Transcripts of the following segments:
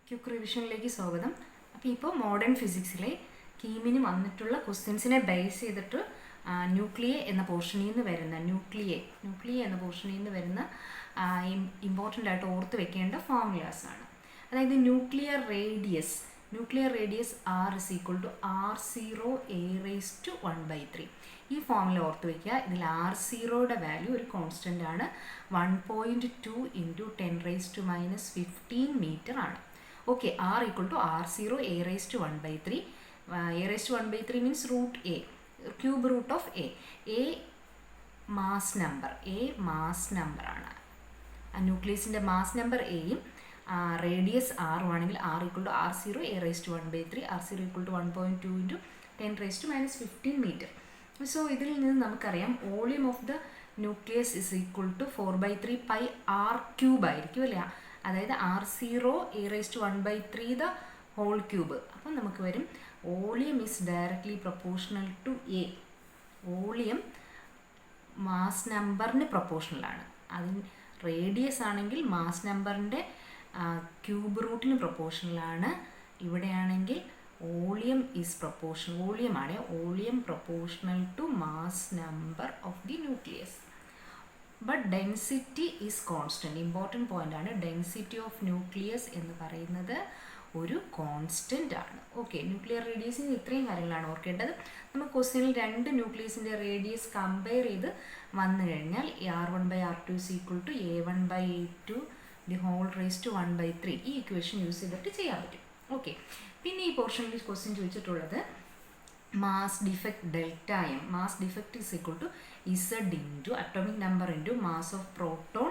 Quick റിവിഷനിലേക്ക് സ്വാഗതം. അപ്പോൾ ഇപ്പോൾ മോഡേൺ ഫിസിക്സിലെ കീമിന് വന്നിട്ടുള്ള ക്വസ്റ്റ്യൻസിനെ ബേസ് ചെയ്തിട്ട് ന്യൂക്ലിയെ എന്ന പോർഷനിൽ നിന്ന് വരുന്ന ന്യൂക്ലിയെ എന്ന പോർഷനിൽ നിന്ന് വരുന്ന ഇമ്പോർട്ടൻ്റ് ആയിട്ട് ഓർത്ത് വെക്കേണ്ട ഫോർമുലാസാണ്. അതായത് nuclear radius R is equal to R0 a raised to 1/3. ഈ ഫോർമുല ഓർത്ത് വയ്ക്കുക. ഇതിൽ R0യുടെ വാല്യൂ ഒരു കോൺസ്റ്റൻ്റ് ആണ്. 1.2 × 10⁻⁻15 മീറ്റർ ആണ്. Okay, R equal to R0 a raised to 1/3. A raised to 1/3 means root A, cube root of A. A mass number ആണ്. ന്യൂക്ലിയസിൻ്റെ mass number എയും radius ആറും ആണെങ്കിൽ R equal to R0 a raised to 1/3, R0 equal to 1.2 × 10⁻⁻15 meter. So ഇതിൽ നിന്ന് നമുക്കറിയാം volume of the nucleus is equal to 4/3 pi R³ ആയിരിക്കും അല്ലേ. അതായത് R0 a raised to 1/3 the whole cube. അപ്പം നമുക്ക് വരും volume is directly proportional to A. Volume mass നമ്പറിന് പ്രൊപ്പോർഷണലാണ്. അതിന് റേഡിയസ് ആണെങ്കിൽ മാസ് നമ്പറിൻ്റെ ക്യൂബ് റൂട്ടിന് പ്രൊപ്പോർഷണലാണ്. ഇവിടെയാണെങ്കിൽ volume proportional to mass number of the nucleus. But density is constant. Important point ആണ്. ഡെൻസിറ്റി ഓഫ് ന്യൂക്ലിയസ് എന്ന് പറയുന്നത് ഒരു കോൺസ്റ്റൻ്റ് ആണ്. ഓക്കെ, ന്യൂക്ലിയർ റേഡിയസിന് ഇത്രയും കാര്യങ്ങളാണ് ഓർക്കേണ്ടത്. നമുക്ക് ക്വസ്റ്റ്യനിൽ രണ്ട് ന്യൂക്ലിയസിൻ്റെ റേഡിയസ് കമ്പയർ ചെയ്ത് വന്നു കഴിഞ്ഞാൽ R1/R2 is equal to A1/A2 the whole raised to 1/3 ഈ ഇക്വേഷൻ യൂസ് ചെയ്തിട്ട് ചെയ്യാൻ പറ്റും. ഓക്കെ, പിന്നെ ഈ പോർഷനിൽ ക്വസ്റ്റ്യൻ ചോദിച്ചിട്ടുള്ളത് mass defect delta M. Mass defect is equal to Z into atomic number into mass of proton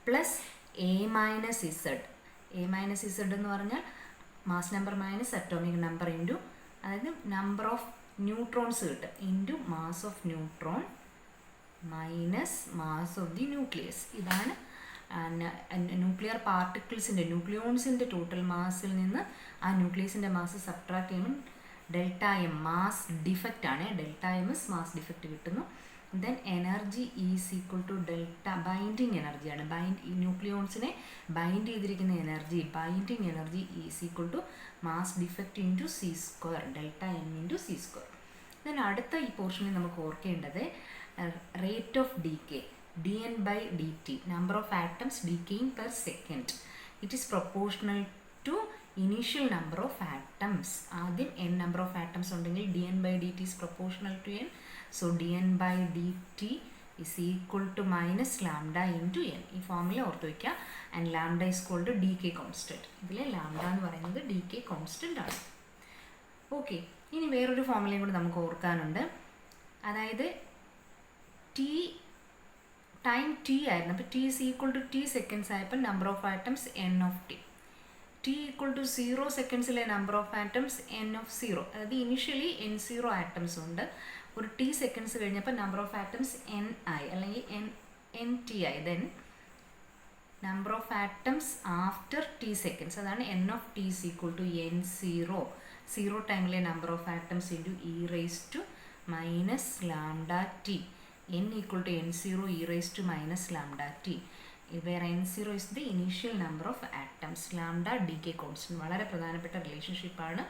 plus A minus Z. A minus Z എന്ന് പറഞ്ഞാൽ mass number minus atomic number into, അതായത് number of neutrons കിട്ടും, into mass of neutron minus mass of the nucleus. ഇതാണ് nuclear പാർട്ടിക്കിൾസിൻ്റെ ന്യൂക്ലിയോൺസിൻ്റെ total മാസിൽ നിന്ന് ആ ന്യൂക്ലിയസിൻ്റെ മാസ് സബ്ട്രാക്ട് ചെയ്യുമ്പോൾ ഡെൽറ്റ എം മാസ് ഡിഫക്റ്റ് ആണ്. Delta M is mass defect കിട്ടുന്നു. Then energy is equal to delta binding എനർജിയാണ്. ന്യൂക്ലിയോൺസിനെ ബൈൻഡ് ചെയ്തിരിക്കുന്ന binding energy is equal to mass defect into C², delta M into C². Then അടുത്ത ഈ പോർഷനിൽ നമുക്ക് ഓർക്കേണ്ടത് rate of decay, dN/dt, number of atoms decaying per second. It is proportional to initial number of atoms. ആദ്യം n number of atoms ഉണ്ടെങ്കിൽ dN/dt is proportional to n. So dN/dt is equal to minus lambda into n. ഈ formula ഓർത്ത് വയ്ക്കുക. And lambda is equal to dk constant. ഇതിലെ lambda എന്ന് പറയുന്നത് dk constant ആണ്. Okay, ഇനി വേറൊരു ഫോർമുലയും കൂടി നമുക്ക് ഓർക്കാനുണ്ട്. അതായത് ടൈം ടി ആയിരുന്നു. അപ്പോൾ T is equal to T seconds ആയപ്പോൾ number of atoms n of T. T equal to 0 സെക്കൻഡ്സിലെ number of atoms n of 0. അതായത് ഇനിഷ്യലി n0 ആറ്റംസ് ഉണ്ട്. ഒരു ടി സെക്കൻഡ്സ് കഴിഞ്ഞപ്പോൾ നമ്പർ ഓഫ് ആറ്റംസ് n ആയി, അല്ലെങ്കിൽ nt ആയി. Then number of atoms after T seconds, അതാണ് n of T is equal to n0. 0 ടൈമിലെ number of atoms into e raise to minus lambda T. n equal to n0 e raised to minus lambda t, where n0 is the initial number of atoms. lambda decay constant വളരെ പ്രധാനപ്പെട്ട റിലേഷൻഷിപ്പാണ്,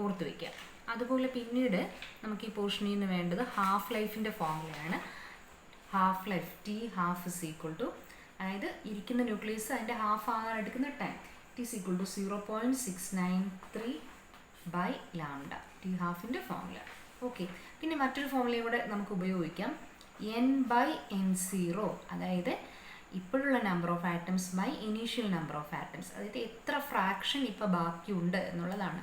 ഓർത്ത് വയ്ക്കുക. അതുപോലെ പിന്നീട് നമുക്ക് ഈ പോർഷനിൽ നിന്ന് വേണ്ടത് ഹാഫ് ലൈഫിൻ്റെ ഫോർമുലയാണ്. Half life T half is equal to, അതായത് ഇരിക്കുന്ന ന്യൂക്ലിയസ് അതിൻ്റെ ഹാഫ് ആകാൻ എടുക്കുന്ന time, T is equal to 0.693 by lambda. T ഹാഫിൻ്റെ ഫോർമുല. ഓക്കെ, പിന്നെ മറ്റൊരു ഫോർമുലയും കൂടെ നമുക്ക് ഉപയോഗിക്കാം. n/n0, അതായത് ഇപ്പോഴുള്ള number of atoms by initial number of atoms. അതായത് എത്ര ഫ്രാക്ഷൻ ഇപ്പോൾ ബാക്കിയുണ്ട് എന്നുള്ളതാണ്.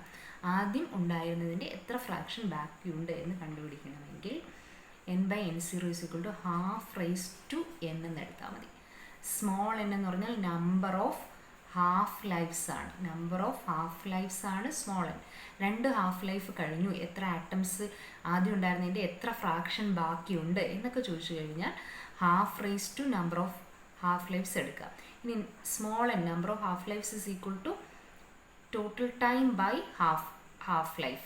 ആദ്യം ഉണ്ടായിരുന്നതിൻ്റെ എത്ര ഫ്രാക്ഷൻ ബാക്കിയുണ്ട് എന്ന് കണ്ടുപിടിക്കണമെങ്കിൽ n/n0 is equal to half raised to n എന്ന് എടുത്താൽ മതി. സ്മോൾ n എന്ന് പറഞ്ഞാൽ നമ്പർ ഓഫ് ഹാഫ് ലൈഫ്സ് ആണ്. Small n. 2 ഹാഫ് ലൈഫ് കഴിഞ്ഞു, എത്ര ആറ്റംസ് ആദ്യം ഉണ്ടായിരുന്നതിൻ്റെ എത്ര ഫ്രാക്ഷൻ ബാക്കിയുണ്ട് എന്നൊക്കെ ചോദിച്ചു കഴിഞ്ഞാൽ half raise to number of half lives എടുക്കുക. ഇനി small n number of half lives is equal to total time by half life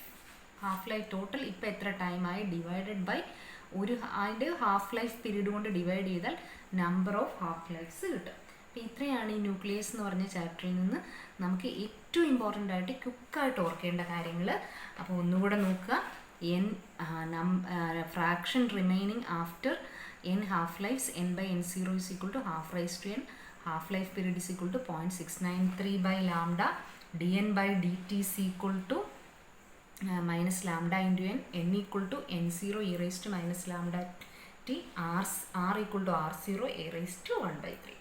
total ഇപ്പോൾ എത്ര ടൈമായി ഡിവൈഡഡ് ബൈ അതിൻ്റെ ഹാഫ് ലൈഫ് പീരീഡ് കൊണ്ട് ഡിവൈഡ് ചെയ്താൽ നമ്പർ ഓഫ് ഹാഫ് ലൈഫ്സ് കിട്ടും. അപ്പോൾ ഇത്രയാണ് ഈ ന്യൂക്ലിയസ് എന്ന് പറഞ്ഞ ചാപ്റ്ററിൽ നിന്ന് നമുക്ക് ഏറ്റവും ഇമ്പോർട്ടൻ്റ് ആയിട്ട് ക്വിക്കായിട്ട് ഓർക്കേണ്ട കാര്യങ്ങൾ. അപ്പോൾ ഒന്നുകൂടെ നോക്കുക. Fraction remaining after n half-lives, n by n0 is equal to half raised to n. Half-life period is equal to 0.693 by lambda. dn by dt is equal to minus lambda into n equal to n0 e raised to minus lambda t, r equal to r0 a raised to 1 by 3.